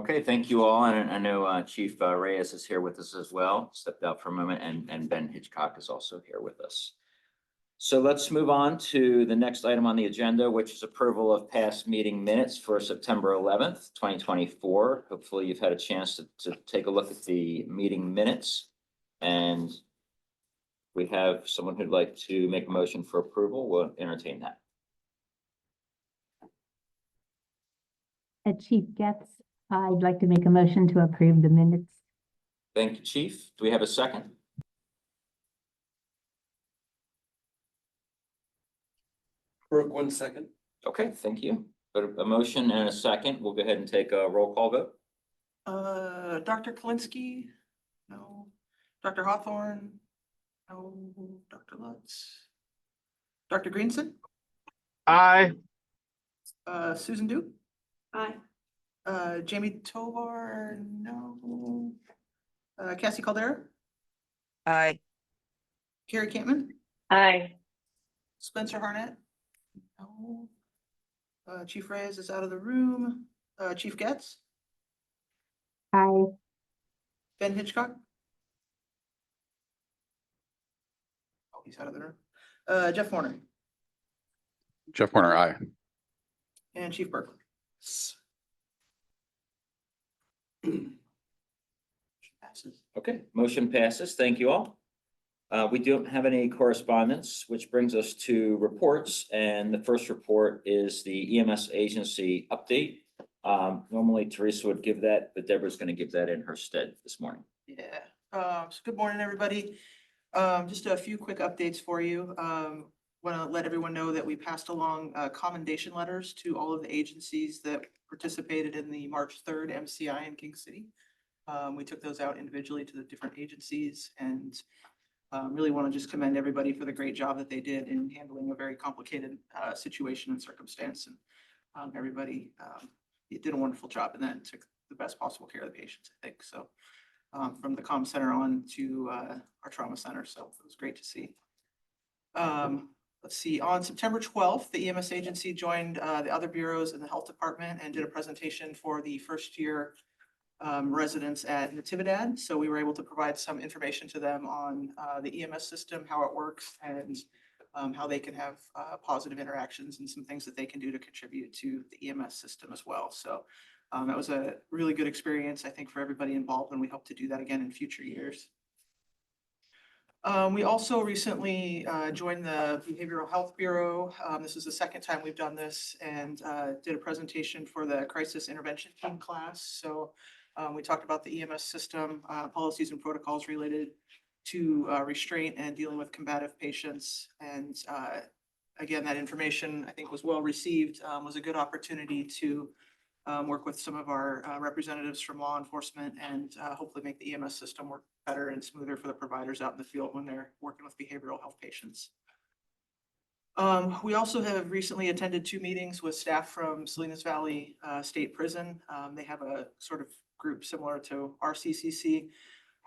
Okay, thank you all. And I know Chief Reyes is here with us as well, stepped out for a moment, and Ben Hitchcock is also here with us. So let's move on to the next item on the agenda, which is approval of past meeting minutes for September 11th, 2024. Hopefully you've had a chance to take a look at the meeting minutes. And we have someone who'd like to make a motion for approval. We'll entertain that. Chief Getz, I'd like to make a motion to approve the minutes. Thank you, Chief. Do we have a second? Brooke, 1 second. Okay, thank you. But a motion and a second. We'll go ahead and take a roll call vote. Dr. Kalinsky? No. Dr. Hawthorne? No. Dr. Lutz? Dr. Greenson? Aye. Susan Duke? Aye. Jamie Tovar? No. Cassie Caldera? Aye. Carrie Campman? Aye. Spencer Harnett? No. Chief Reyes is out of the room. Chief Getz? Aye. Ben Hitchcock? Oh, he's out of the room. Jeff Warner? Jeff Warner, aye. And Chief Berkeley? Passes. Okay, motion passes. Thank you all. We don't have any correspondence, which brings us to reports. And the first report is the EMS agency update. Normally Teresa would give that, but Deborah's going to give that in her stead this morning. Yeah, so good morning, everybody. Just a few quick updates for you. Want to let everyone know that we passed along commendation letters to all of the agencies that participated in the March 3rd MCI in King City. We took those out individually to the different agencies and really want to just commend everybody for the great job that they did in handling a very complicated situation and circumstance. And everybody did a wonderful job in that and took the best possible care of the patients, I think. So from the comm center on to our trauma center. So it was great to see. Let's see, on September 12th, the EMS agency joined the other bureaus in the health department and did a presentation for the first year residents at Natividad. So we were able to provide some information to them on the EMS system, how it works, and how they can have positive interactions and some things that they can do to contribute to the EMS system as well. So that was a really good experience, I think, for everybody involved, and we hope to do that again in future years. We also recently joined the Behavioral Health Bureau. This is the second time we've done this, and did a presentation for the crisis intervention team class. So we talked about the EMS system, policies and protocols related to restraint and dealing with combative patients. And again, that information I think was well received, was a good opportunity to work with some of our representatives from law enforcement and hopefully make the EMS system work better and smoother for the providers out in the field when they're working with behavioral health patients. We also have recently attended 2 meetings with staff from Salinas Valley State Prison. They have a sort of group similar to our CCC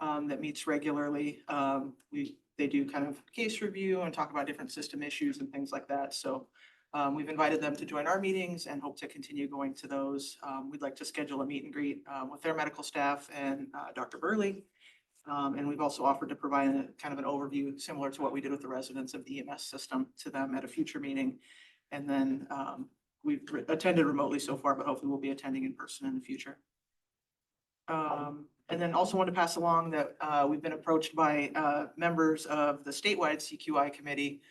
that meets regularly. They do kind of case review and talk about different system issues and things like that. So we've invited them to join our meetings and hope to continue going to those. We'd like to schedule a meet and greet with their medical staff and Dr. Burley. And we've also offered to provide a kind of an overview similar to what we did with the residents of the EMS system to them at a future meeting. And then we've attended remotely so far, but hopefully we'll be attending in person in the future. And then also want to pass along that we've been approached by members of the statewide CQI committee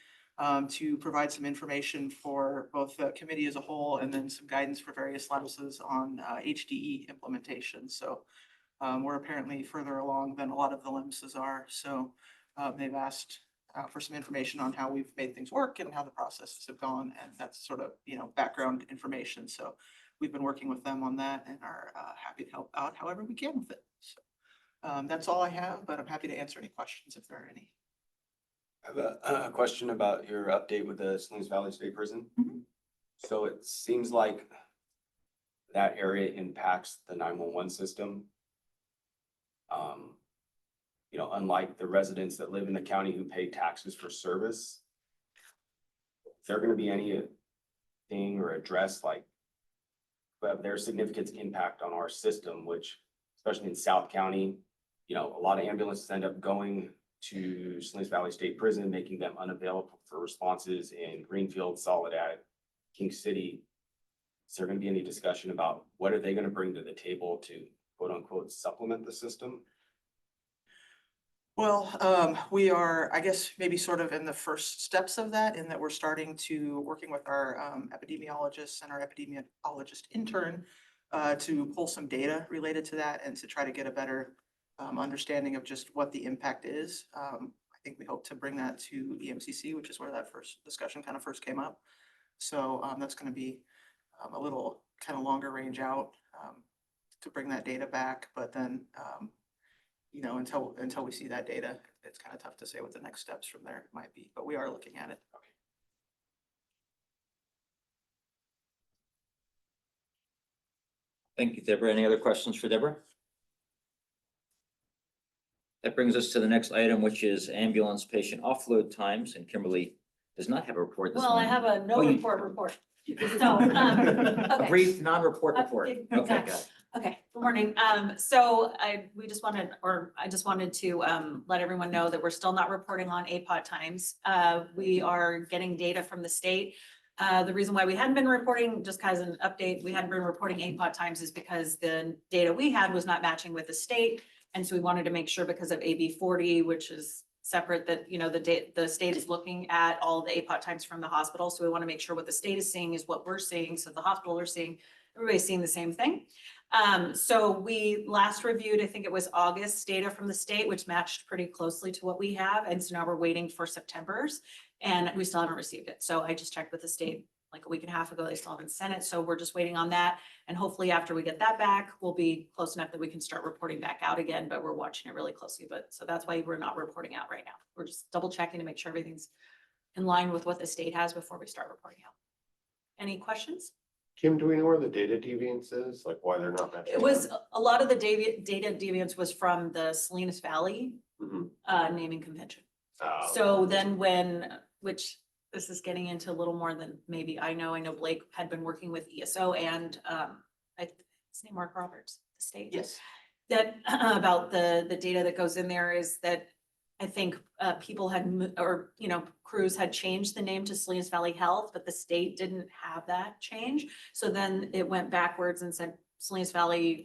to provide some information for both the committee as a whole and then some guidance for various LEMSs on HDE implementation. So we're apparently further along than a lot of the LEMSs are. So they've asked for some information on how we've made things work and how the processes have gone. And that's sort of, background information. So we've been working with them on that and are happy to help out however we can with it. So that's all I have, but I'm happy to answer any questions if there are any. I have a question about your update with the Salinas Valley State Prison. Mm-hmm. So it seems like that area impacts the 911 system. Unlike the residents that live in the county who pay taxes for service, is there going to be anything or address like but there's significant impact on our system, which especially in South County, you know, a lot of ambulances end up going to Salinas Valley State Prison, making them unavailable for responses in Greenfield, Soledad, King City. Is there going to be any discussion about what are they going to bring to the table to quote unquote supplement the system? Well, we are, I guess, maybe sort of in the first steps of that, in that we're starting to working with our epidemiologists and our epidemiologist intern to pull some data related to that and to try to get a better understanding of just what the impact is. I think we hope to bring that to EMCC, which is where that first discussion kind of first came up. So that's going to be a little kind of longer range out to bring that data back, but then you know, until we see that data, it's kind of tough to say what the next steps from there might be, but we are looking at it. Thank you, Deborah. Any other questions for Deborah? That brings us to the next item, which is ambulance patient offload times, and Kimberly does not have a report this Well, I morning. have a no Oh, you- report. So, A okay. brief non-report report. Okay, Exactly. got it. Okay, good morning. So I just wanted to let everyone know that we're still not reporting on APOD times. We are getting data from the state. The reason why we hadn't been reporting, just as an update, we hadn't been reporting APOD times is because the data we had was not matching with the state. And so we wanted to make sure, because of AB 40, which is separate, that, you know, the state is looking at all the APOD times from the hospital. So we want to make sure what the state is seeing is what we're seeing. So the hospital are seeing, everybody's seeing the same thing. So we last reviewed, I think it was August data from the state, which matched pretty closely to what we have. And so now we're waiting for September's, and we still haven't received it. So I just checked with the state like a week and a half ago, they still haven't sent it. So we're just waiting on that. And hopefully after we get that back, we'll be close enough that we can start reporting back out again, but we're watching it really closely. But so that's why we're not reporting out right now. We're just double checking to make sure everything's in line with what the state has before we start reporting out. Any questions? Kim, do we know where the data deviance is? Like why they're not matching? It was, a lot of the data deviance was from the Salinas Valley Mhm. naming convention. Oh. So then which this is getting into a little more than maybe I know Blake had been working with ESO and his name Mark Roberts, the state. Yes. That about the data that goes in there is that I think people had, or, you know, crews had changed the name to Salinas Valley Health, but the state didn't have that change. So then it went backwards and said Salinas Valley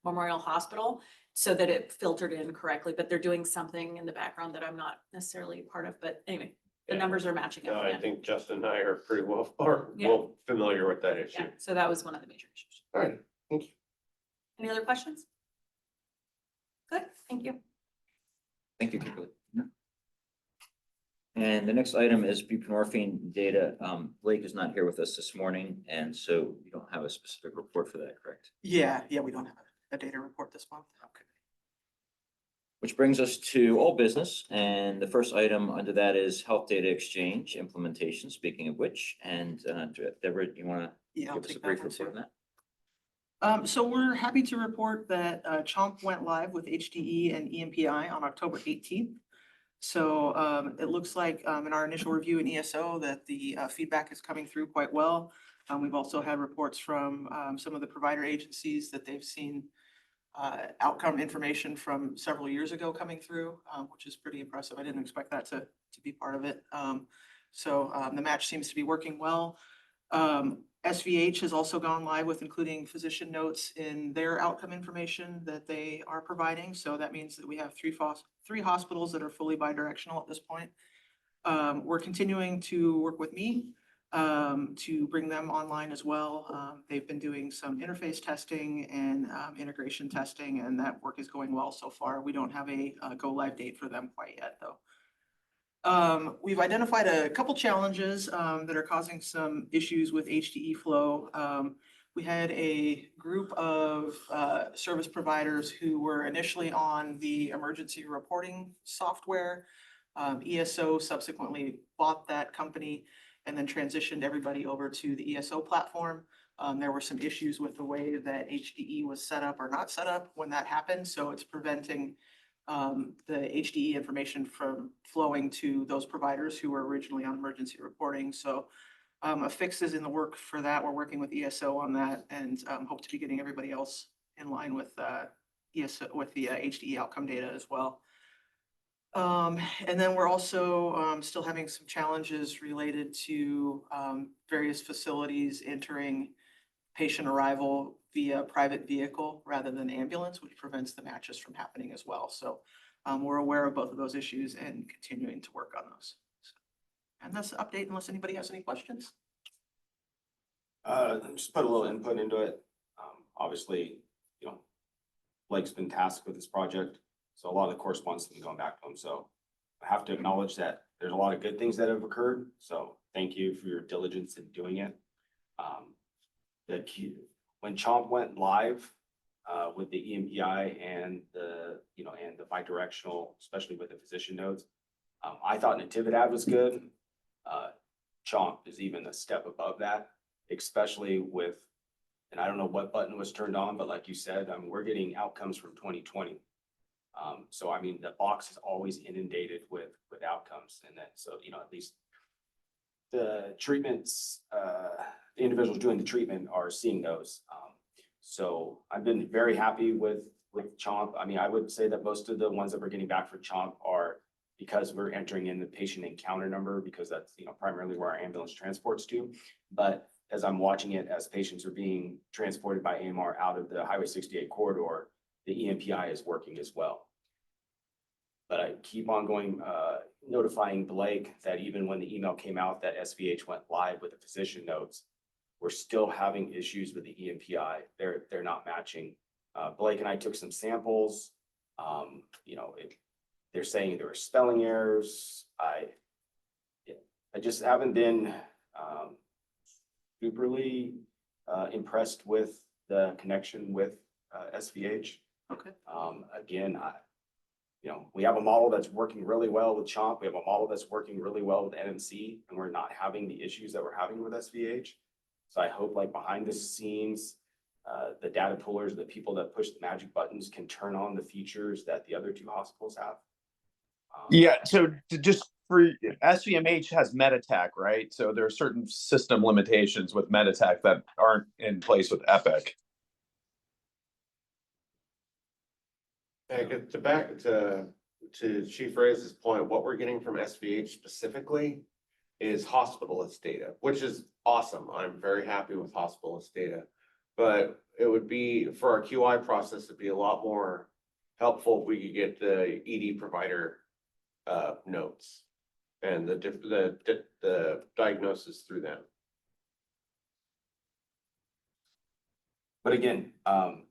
Memorial Hospital, so that it filtered in correctly, but they're doing something in the background that I'm not necessarily part of, but anyway, the Yeah. numbers are matching No, up. I Yeah. think Justin and I are pretty well, Yeah. familiar with that issue. Yeah, so that was one of the major issues. All right, thank you. Any other questions? Good, thank you. Thank you, Kimberly. And the next item is buprenorphine data. Blake is not here with us this morning, and so you don't have a specific report for that, correct? Yeah, we don't have a data report this month. Okay. Which brings us to old business, and the first item under that is health data exchange implementation, speaking of which, and Deborah, you want Yeah, to I'll give us a take brief that one report on too. that? So we're happy to report that CHOMP went live with HDE and EMPI on October 18th. So it looks like in our initial review in ESO that the feedback is coming through quite well. We've also had reports from some of the provider agencies that they've seen outcome information from several years ago coming through, which is pretty impressive. I didn't expect that to be part of it. So the match seems to be working well. SVH has also gone live with including physician notes in their outcome information that they are providing. So that means that we have three hospitals that are fully bidirectional at this point. We're continuing to work with me to bring them online as well. They've been doing some interface testing and integration testing, and that work is going well so far. We don't have a go live date for them quite yet, though. We've identified a couple challenges that are causing some issues with HDE flow. We had a group of service providers who were initially on the emergency reporting software. ESO subsequently bought that company and then transitioned everybody over to the ESO platform. There were some issues with the way that HDE was set up or not set up when that happened, so it's preventing the HDE information from flowing to those providers who were originally on emergency reporting. So A fix is in the work for that. We're working with ESO on that and hope to be getting everybody else in line with ESO, with the HDE outcome data as well. And then we're also still having some challenges related to various facilities entering patient arrival via private vehicle rather than ambulance, which prevents the matches from happening as well. So we're aware of both of those issues and continuing to work on those. And that's the update unless anybody has any questions. Just put a little input into it. Obviously, you know, Blake's been tasked with this project, so a lot of the correspondence has been going back to him. So I have to acknowledge that there's a lot of good things that have occurred. So thank you for your diligence in doing it. When CHOMP went live with the EMPI and the, you know, and the bidirectional, especially with the physician notes, I thought Natividad was good. CHOMP is even a step above that, especially with, and I don't know what button was turned on, but like you said, we're getting outcomes from 2020. So I mean, the box is always inundated with outcomes, and then so, you know, at least the treatments, the individuals doing the treatment are seeing those. So I've been very happy with CHOMP. I mean, I would say that most of the ones that we're getting back for CHOMP are because we're entering in the patient encounter number, because that's, you know, primarily where our ambulance transports to. But as I'm watching it, as patients are being transported by AMR out of the Highway 68 corridor, the EMPI is working as well. But I keep on going, notifying Blake that even when the email came out that SVH went live with the physician notes, we're still having issues with the EMPI. They're not matching. Blake and I took some samples. You know, they're saying there were spelling errors. I just haven't been superly impressed with the connection with SVH. Okay. Again, you know, we have a model that's working really well with CHOMP. We have a model that's working really well with NMC, and we're not having the issues that we're having with SVH. So I hope, like, behind the scenes, the data pullers, the people that push the magic buttons can turn on the features that the other two hospitals have. Yeah, so just for SVMH has Meditech, right? So there are certain system limitations with Meditech that aren't in place with Epic. And to back to Chief Reyes's point, what we're getting from SVH specifically is hospitalist data, which is awesome. I'm very happy with hospitalist data. But it would be, for our QI process, it'd be a lot more helpful if we could get the ED provider notes and the diagnosis through them. But again,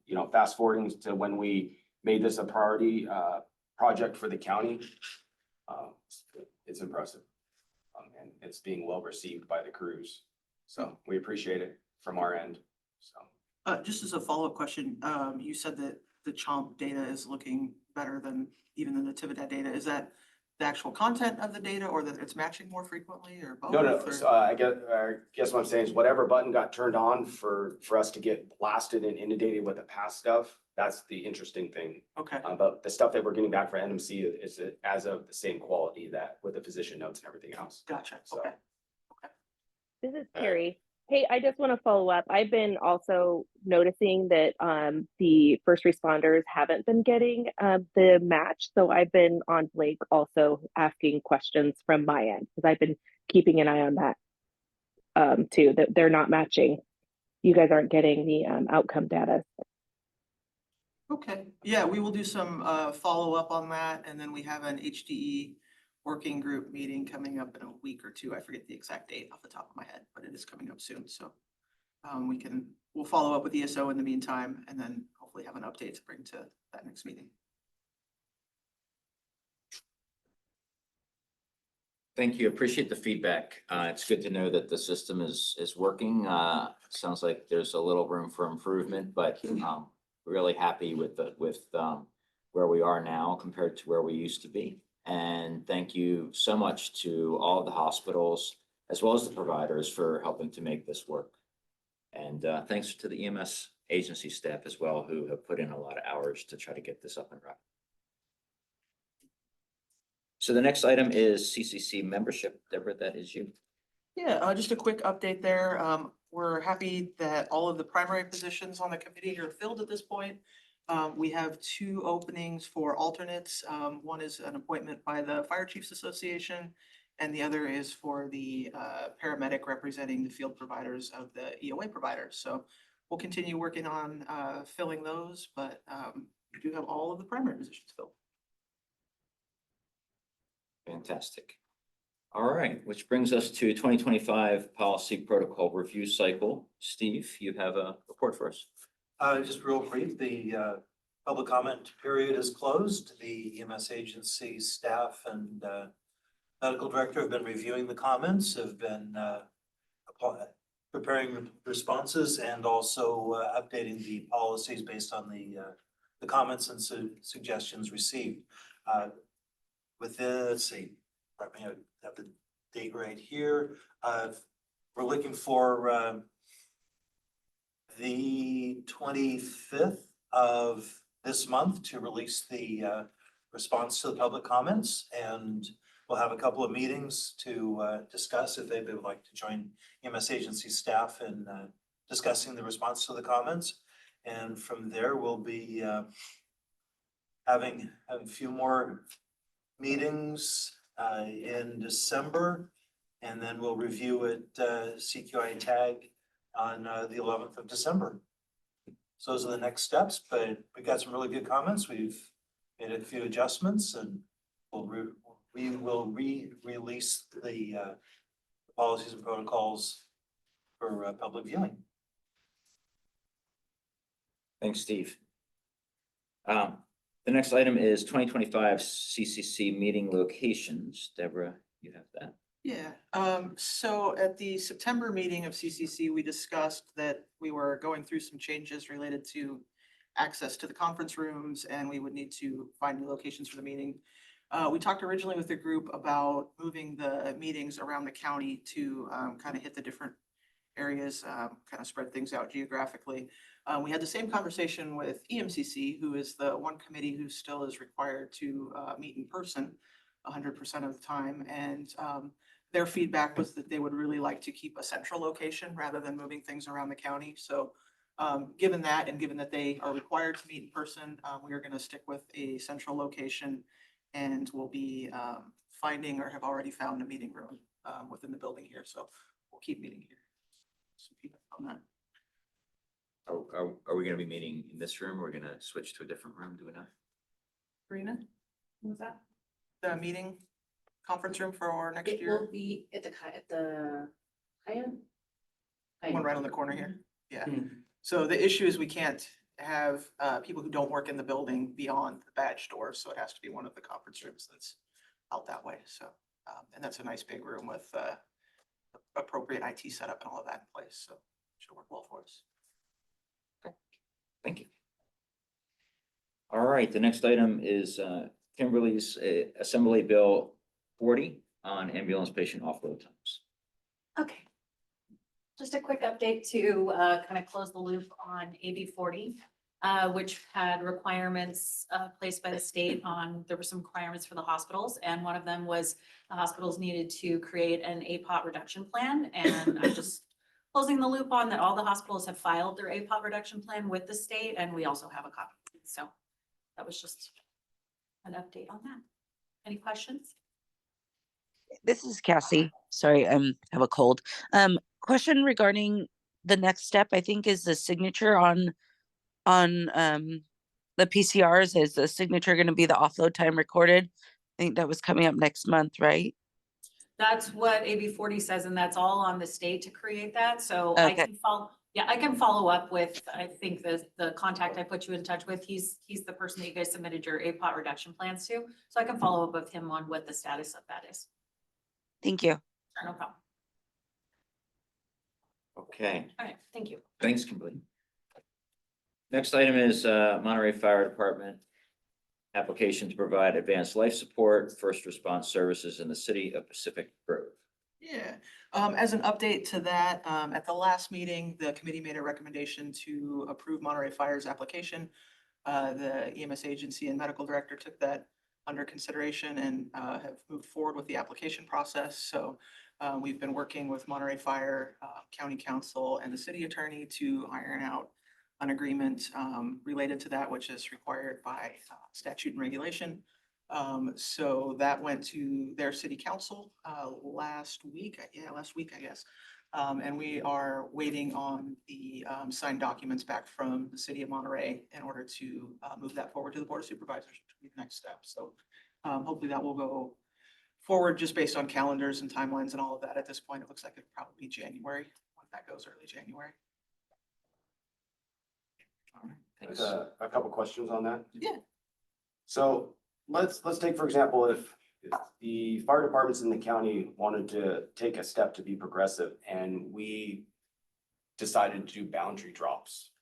you know, fast forwarding to when we made this a priority project for the county, it's impressive. And it's being well received by the crews. So we appreciate it from our end. So Just as a follow-up question, you said that the CHOMP data is looking better than even the Natividad data. Is that the actual content of the data, or that it's matching more frequently, or both? no. Or- So I guess what I'm saying is whatever button got turned on for us to get blasted and inundated with the past stuff, that's the interesting thing. Okay, But the stuff that we're getting back for NMC is as of the same quality that with the physician notes and everything else. gotcha. So- Okay. This is Carrie. Hey, I just want to follow up. I've been also noticing that the first responders haven't been getting the match. So I've been on Blake also asking questions from my end, because I've been keeping an eye on that too, that they're not matching. You guys aren't getting the outcome data. Okay, yeah, we will do some follow-up on that, and then we have an HDE working group meeting coming up in a week or two. I forget the exact date off the top of my head, but it is coming up soon, so we'll follow up with ESO in the meantime, and then hopefully have an update to bring to that next meeting. Thank you. Appreciate the feedback. It's good to know that the system is working. Sounds like there's a little room for improvement, but really happy with where we are now compared to where we used to be. And thank you so much to all the hospitals as well as the providers for helping to make this work. And thanks to the EMS agency staff as well, who have put in a lot of hours to try to get this up and running. So the next item is CCC membership. Deborah, that is you. Yeah, just a quick update there. We're happy that all of the primary positions on the committee are filled at this point. We have 2 openings for alternates. One is an appointment by the Fire Chiefs Association, and the other is for the paramedic representing the field providers of the EOA providers. So we'll continue working on filling those, but we do have all of the primary positions filled. Fantastic. All right, which brings us to 2025 policy protocol review cycle. Steve, you have a report for us. Just real brief, the public comment period is closed. The EMS agency staff and medical director have been reviewing the comments, have been preparing responses and also updating the policies based on the comments and suggestions received. Within, let's see, I have the date right here. We're looking for the 25th of this month to release the response to the public comments, and we'll have a couple of meetings to discuss if they would like to join EMS agency staff in discussing the response to the comments. And from there, we'll be having a few more meetings in December, and then we'll review it CQI tag on the 11th of December. So those are the next steps, but we got some really good comments. We've made a few adjustments, and we will release the policies and protocols for public viewing. Thanks, Steve. The next item is 2025 CCC meeting locations. Deborah, you have that. Yeah, so at the September meeting of CCC, we discussed that we were going through some changes related to access to the conference rooms, and we would need to find new locations for the meeting. We talked originally with the group about moving the meetings around the county to kind of hit the different areas, kind of spread things out geographically. We had the same conversation with EMCC, who is the one committee who still is required to meet in person 100% of the time. And their feedback was that they would really like to keep a central location rather than moving things around the county. So given that, and given that they are required to meet in person, we are going to stick with a central location, and we'll be finding or have already found a meeting room within the building here. So we'll keep meeting here. Some feedback on that. Are we going to be meeting in this room? Or are we going to switch to a different room? Do we know? Karina, What was that? the meeting conference room for next It year? will be at the Hyatt. One right on the corner here. Yeah. Hmm. So the issue is we can't have people who don't work in the building beyond the badge door. So it has to be one of the conference rooms that's out that way. So, and that's a nice big room with appropriate IT setup and all of that in place. So it should work well for us. Thank you. All right, the next item is Kimberly's Assembly Bill 40 on ambulance patient offload times. Okay. Just a quick update to kind of close the loop on AB 40, which had requirements placed by the state on, there were some requirements for the hospitals, and one of them was the hospitals needed to create an APOT reduction plan. And I'm just closing the loop on that. All the hospitals have filed their APOT reduction plan with the state, and we also have a copy. So that was just an update on that. Any questions? This is Cassie. Sorry, I have a cold. Question regarding the next step, I think, is the signature on the PCRs. Is the signature going to be the offload time recorded? I think that was coming up next month, right? That's what AB 40 says, and that's all on the state to create that. So I Okay. can follow up with, I think the contact I put you in touch with, he's the person that you guys submitted your APOT reduction plans to. So I can follow up with him on what the status of that is. Thank you. Sure, no problem. Okay, All right, thank you. thanks, Kimberly. Next item is Monterey Fire Department application to provide advanced life support, first response services in the city of Pacific Grove. Yeah, as an update to that, at the last meeting, the committee made a recommendation to approve Monterey Fire's application. The EMS agency and medical director took that under consideration and have moved forward with the application process. So we've been working with Monterey Fire, County Council, and the city attorney to iron out an agreement related to that, which is required by statute and regulation. So that went to their city council last week, I guess. And we are waiting on the signed documents back from the city of Monterey in order to move that forward to the Board of Supervisors, which will be the next step. So hopefully that will go forward just based on calendars and timelines and all of that. At this point, it looks like it'll probably be January, when that goes, early January. All right, thanks. A couple questions on that. Yeah. So let's take, for example, if the fire departments in the county wanted to take a step to be progressive and we decided to do boundary drops.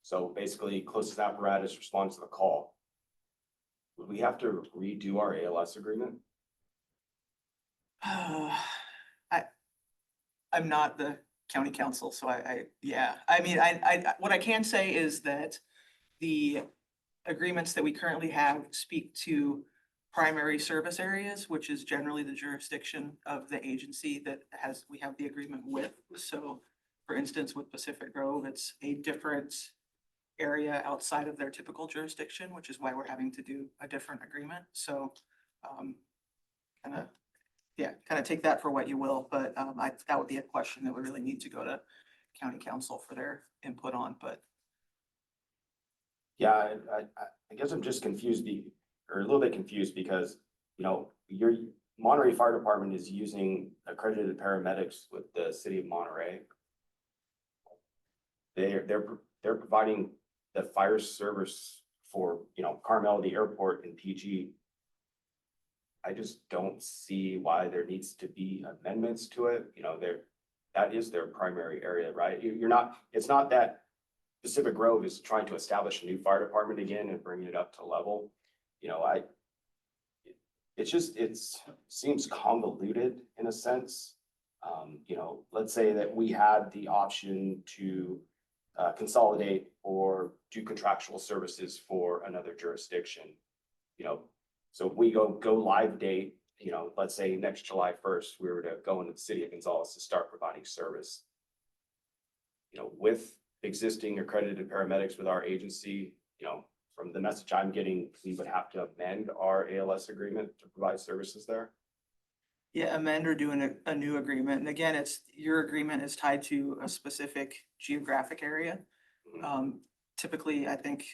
So basically closest apparatus responds to the call. Would we have to redo our ALS agreement? I'm not the county council, so yeah, I mean, what I can say is that the agreements that we currently have speak to primary service areas, which is generally the jurisdiction of the agency that we have the agreement with. So for instance, with Pacific Grove, it's a different area outside of their typical jurisdiction, which is why we're having to do a different agreement. So kind of take that for what you will, but that would be a question that we really need to go to county council for their input on, but. Yeah, I guess I'm just confused, or a little bit confused because, you know, your Monterey Fire Department is using accredited paramedics with the city of Monterey. They're providing the fire service for, you know, Carmel, the airport, and PG. I just don't see why there needs to be amendments to it. You know, that is their primary area, right? It's not that Pacific Grove is trying to establish a new fire department again and bringing it up to level. You know, it seems convoluted in a sense. You know, let's say that we had the option to consolidate or do contractual services for another jurisdiction. You know, so if we go live date, you know, let's say next July 1st, we were to go into the city of Gonzales to start providing service. You know, with existing accredited paramedics with our agency, you know, from the message I'm getting, we would have to amend our ALS agreement to provide services there. Yeah, amend or do a new agreement. And again, your agreement is tied to a specific geographic area. Typically, I think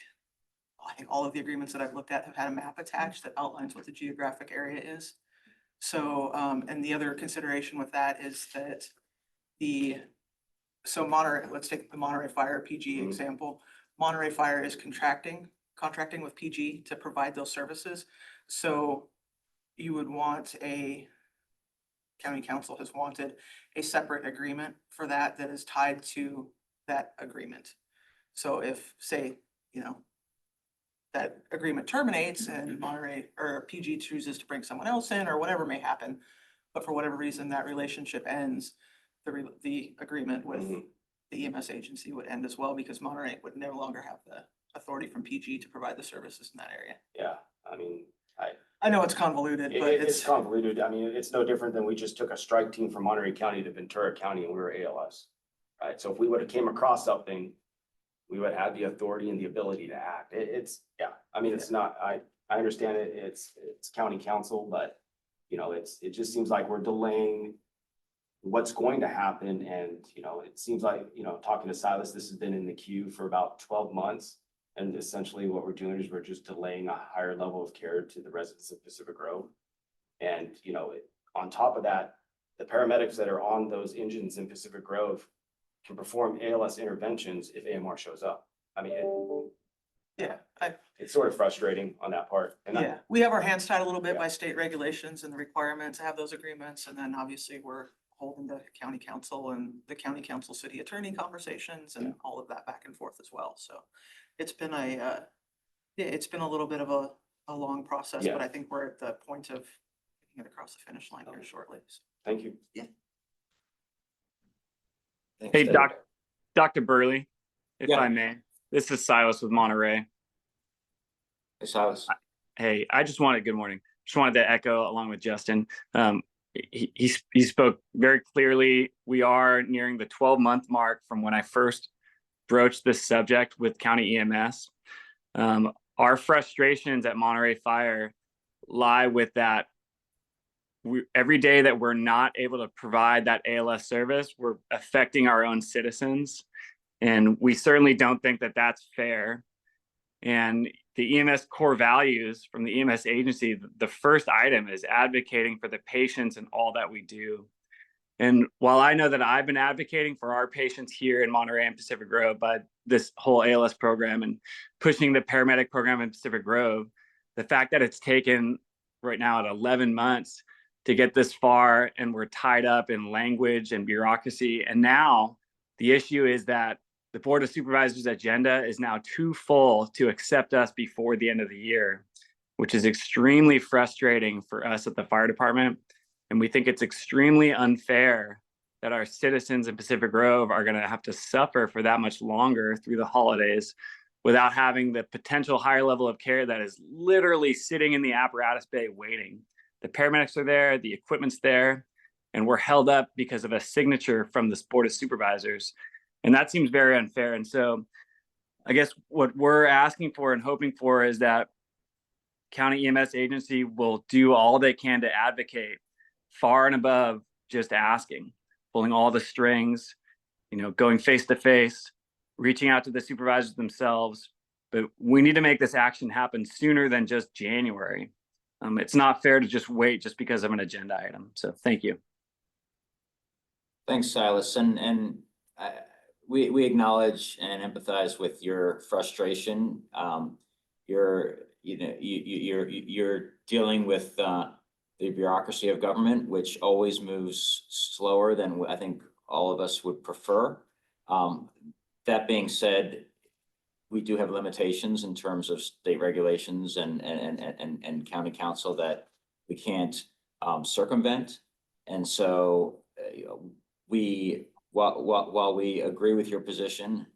all of the agreements that I've looked at have had a map attached that outlines what the geographic area is. So, and the other consideration with that is that Monterey, let's take the Monterey Fire PG example. Monterey Fire is contracting with PG to provide those services. So you would want county council has wanted a separate agreement for that is tied to that agreement. So if, say, you know, that agreement terminates and Monterey or PG chooses to bring someone else in or whatever may happen, but for whatever reason that relationship ends, the agreement with the EMS agency would end as well because Monterey would no longer have the authority from PG to provide the services in that area. Yeah, I mean, I know it's convoluted, but it's convoluted. I mean, it's no different than we just took a strike team from Monterey County to Ventura County and we were ALS, right? So if we would have came across something, we would have the authority and the ability to act. Yeah, I mean, it's not, I understand it. It's county council, but you know, it just seems like we're delaying what's going to happen. And, you know, it seems like, you know, talking to Silas, this has been in the queue for about 12 months. And essentially what we're doing is we're just delaying a higher level of care to the residents of Pacific Grove. And, you know, on top of that, the paramedics that are on those engines in Pacific Grove can perform ALS interventions if AMR shows up. I mean, it's sort of frustrating on that part. And we have our hands tied a little bit by state regulations and the requirement to have those agreements. And then obviously we're holding the county council and the county council city attorney conversations and all of that back and forth as well. So it's been it's been a little bit of a long process, but I think we're at the point of getting it across the finish line here shortly. So. Thank you. Yeah. Thanks, Hey, David. Dr. Burley, if Yeah. I may. This is Silas with Monterey. Hey, Silas. Hey, good morning. Just wanted to echo along with Justin. He spoke very clearly. We are nearing the 12-month mark from when I first broached this subject with county EMS. Our frustrations at Monterey Fire lie with that. Every day that we're not able to provide that ALS service, we're affecting our own citizens. And we certainly don't think that that's fair. And the EMS core values from the EMS agency, the first item is advocating for the patients and all that we do. And while I know that I've been advocating for our patients here in Monterey and Pacific Grove by this whole ALS program and pushing the paramedic program in Pacific Grove, the fact that it's taken right now at 11 months to get this far and we're tied up in language and bureaucracy. And now the issue is that the Board of Supervisors agenda is now too full to accept us before the end of the year, which is extremely frustrating for us at the fire department. And we think it's extremely unfair that our citizens in Pacific Grove are going to have to suffer for that much longer through the holidays without having the potential higher level of care that is literally sitting in the apparatus bay waiting. The paramedics are there, the equipment's there, and we're held up because of a signature from this Board of Supervisors. And that seems very unfair. And so I guess what we're asking for and hoping for is that county EMS agency will do all they can to advocate far and above just asking, pulling all the strings, going face to face, reaching out to the supervisors themselves. But we need to make this action happen sooner than just January. It's not fair to just wait just because of an agenda item. So thank you. Thanks, Silas. And we acknowledge and empathize with your frustration. You're dealing with the bureaucracy of government, which always moves slower than I think all of us would prefer. That being said, we do have limitations in terms of state regulations and county council that we can't circumvent. And so while we agree with your position,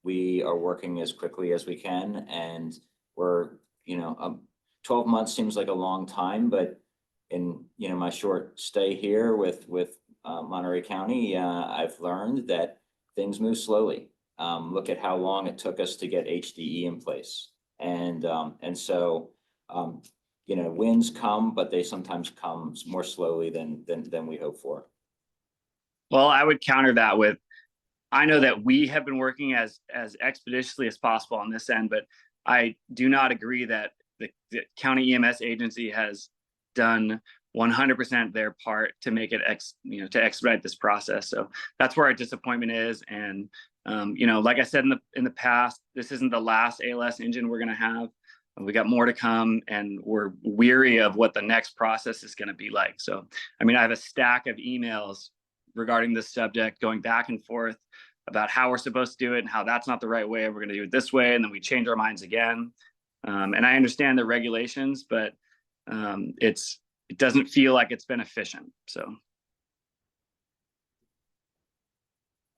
we are working as quickly as we can, and we're 12 months seems like a long time, but in my short stay here with Monterey County, I've learned that things move slowly. Look at how long it took us to get HDE in place, and so wins come, but they sometimes come more slowly than we hope for. Well, I would counter that with, I know that we have been working as expeditiously as possible on this end, but I do not agree that the county EMS agency has done 100% their part to make it to expedite this process. So that's where our disappointment is. And like I said in the past, this isn't the last ALS engine we're going to have. We got more to come, and we're weary of what the next process is going to be like. So, I have a stack of emails regarding this subject going back and forth about how we're supposed to do it and how that's not the right way. We're going to do it this way. And then we change our minds again. And I understand the regulations, but it doesn't feel like it's been efficient. So.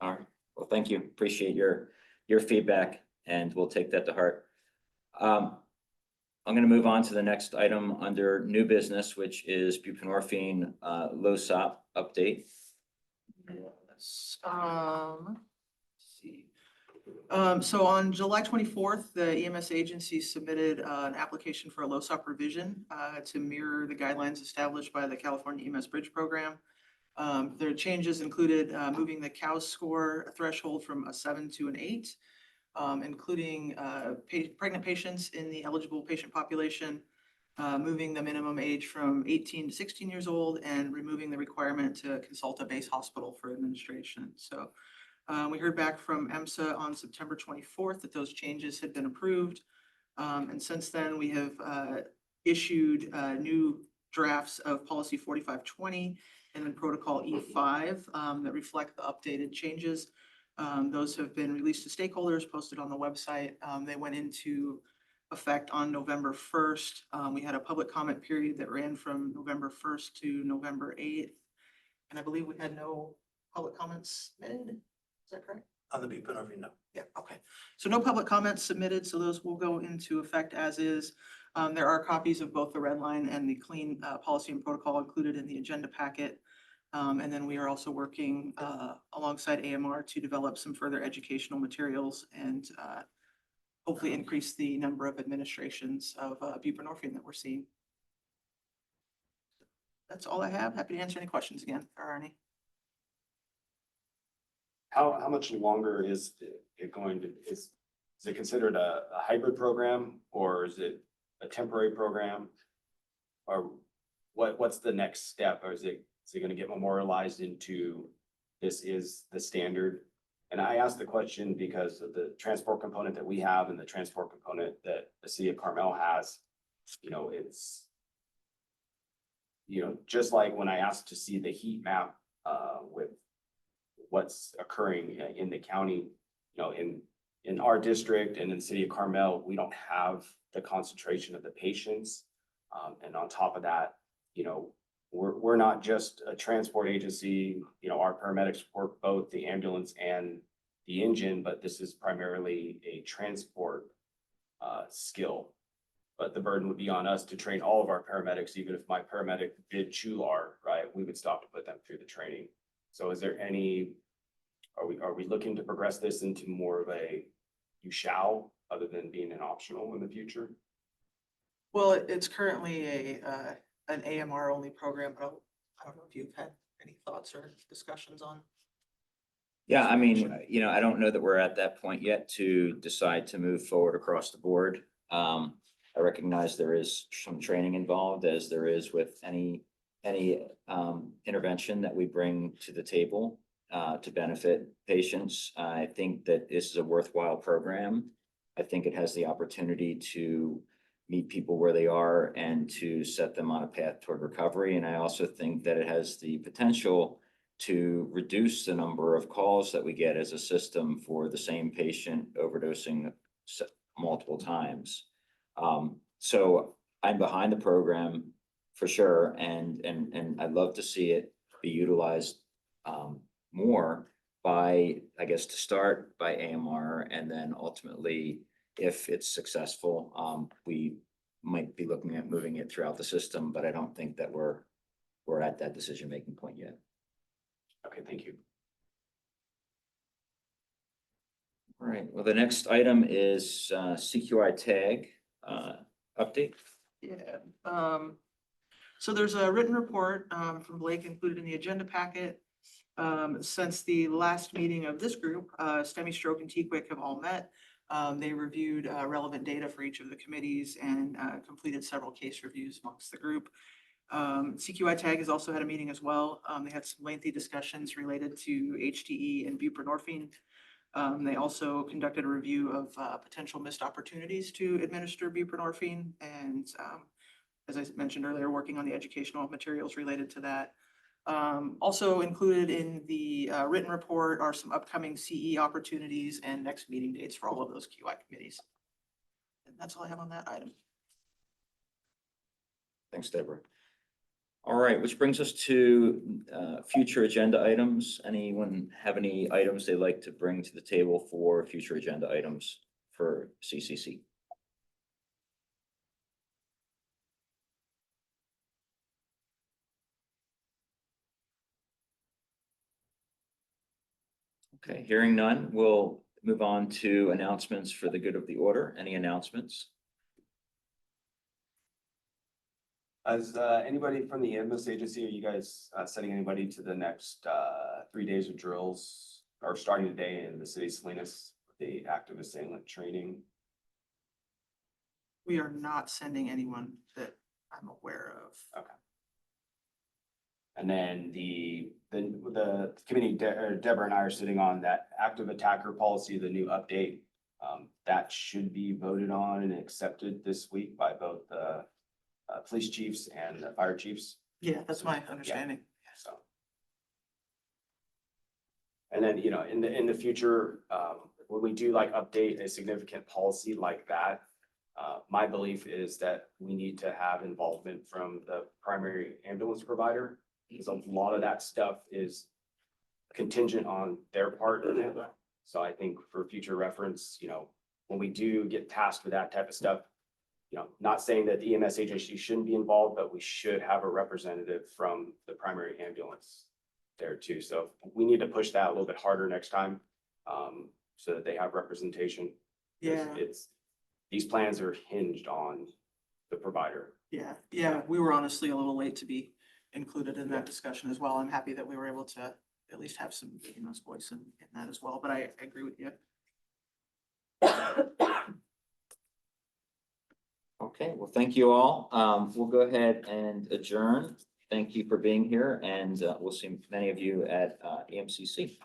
All right. Well, thank you. Appreciate your feedback, and we'll take that to heart. I'm going to move on to the next item under new business, which is buprenorphine LOSOP update. Yes. Let's see. So on July 24th, the EMS agency submitted an application for a LOSOP revision to mirror the guidelines established by the California EMS Bridge Program. Their changes included moving the COWS score threshold from a 7 to an 8, including pregnant patients in the eligible patient population, moving the minimum age from 18 to 16 years old, and removing the requirement to consult a base hospital for administration. So we heard back from EMSA on September 24th that those changes had been approved. And since then, we have issued new drafts of policy 4520 and then protocol E5 that reflect the updated changes. Those have been released to stakeholders, posted on the website. They went into effect on November 1st. We had a public comment period that ran from November 1st to November 8th. And I believe we had no public comments submitted. Is that correct? On the buprenorphine, no. Yeah, okay. So no public comments submitted, so those will go into effect as is. There are copies of both the red line and the clean policy and protocol included in the agenda packet. And then we are also working alongside AMR to develop some further educational materials and hopefully increase the number of administrations of buprenorphine that we're seeing. That's all I have. Happy to answer any questions again, if there are any. How much longer is it going to, is it considered a hybrid program or is it a temporary program? Or what's the next step? Or is it gonna get memorialized into this is the standard? And I asked the question because of the transport component that we have and the transport component that the city of Carmel has. You know, it's, you know, just like when I asked to see the heat map with what's occurring in the county, you know, in our district and in the city of Carmel, we don't have the concentration of the patients. And on top of that, you know, we're not just a transport agency, you know, our paramedics work both the ambulance and the engine, but this is primarily a transport skill. But the burden would be on us to train all of our paramedics, even if my paramedic did CHULAR, right? We would stop to put them through the training. So is there any, are we looking to progress this into more of a you shall, other than being an optional in the future? Well, it's currently an AMR only program, but I don't know if you've had any thoughts or discussions on. Yeah, I mean, you know, I don't know that we're at that point yet to decide to move forward across the board. I recognize there is some training involved, as there is with any intervention that we bring to the table to benefit patients. I think that this is a worthwhile program. I think it has the opportunity to meet people where they are and to set them on a path toward recovery. And I also think that it has the potential to reduce the number of calls that we get as a system for the same patient overdosing multiple times. So I'm behind the program for sure, and I'd love to see it be utilized more by, I guess, to start by AMR, and then ultimately, if it's successful, we might be looking at moving it throughout the system, but I don't think that we're at that decision-making point yet. Okay, thank you. All right, well, the next item is CQI tag update. Yeah, so there's a written report from Blake included in the agenda packet. Since the last meeting of this group, STEMI, Stroke, and TQIC have all met. They reviewed relevant data for each of the committees and completed several case reviews amongst the group. CQI tag has also had a meeting as well. They had some lengthy discussions related to HTE and buprenorphine. They also conducted a review of potential missed opportunities to administer buprenorphine, and as I mentioned earlier, working on the educational materials related to that. Also included in the written report are some upcoming CE opportunities and next meeting dates for all of those QI committees. And that's all I have on that item. Thanks, Deborah. All right, which brings us to future agenda items. Anyone have any items they'd like to bring to the table for future agenda items for CCC? Okay, hearing none, we'll move on to announcements for the good of the order. Any announcements? As anybody from the ambulance agency, are you guys sending anybody to the next 3 days of drills, or starting today in the city of Salinas, the active assailant training? We are not sending anyone that I'm aware of. Okay. And then the committee, Deborah and I are sitting on that active attacker policy, the new update. That should be voted on and accepted this week by both the police chiefs and the fire chiefs. Yeah, that's my understanding. So. And then, you know, in the future, when we do like update a significant policy like that, my belief is that we need to have involvement from the primary ambulance provider, because a lot of that stuff is contingent on their part. So I think for future reference, you know, when we do get tasked with that type of stuff, not saying that the EMS agency shouldn't be involved, but we should have a representative from the primary ambulance there too. So we need to push that a little bit harder next time, so that they have representation. 'Cause Yeah. these plans are hinged on the provider. Yeah, we were honestly a little late to be included in that discussion as well. I'm happy that we were able to at least have some, voice in that as well, but I agree with you. Okay, well, thank you all. We'll go ahead and adjourn. Thank you for being here, and we'll see many of you at EMCC.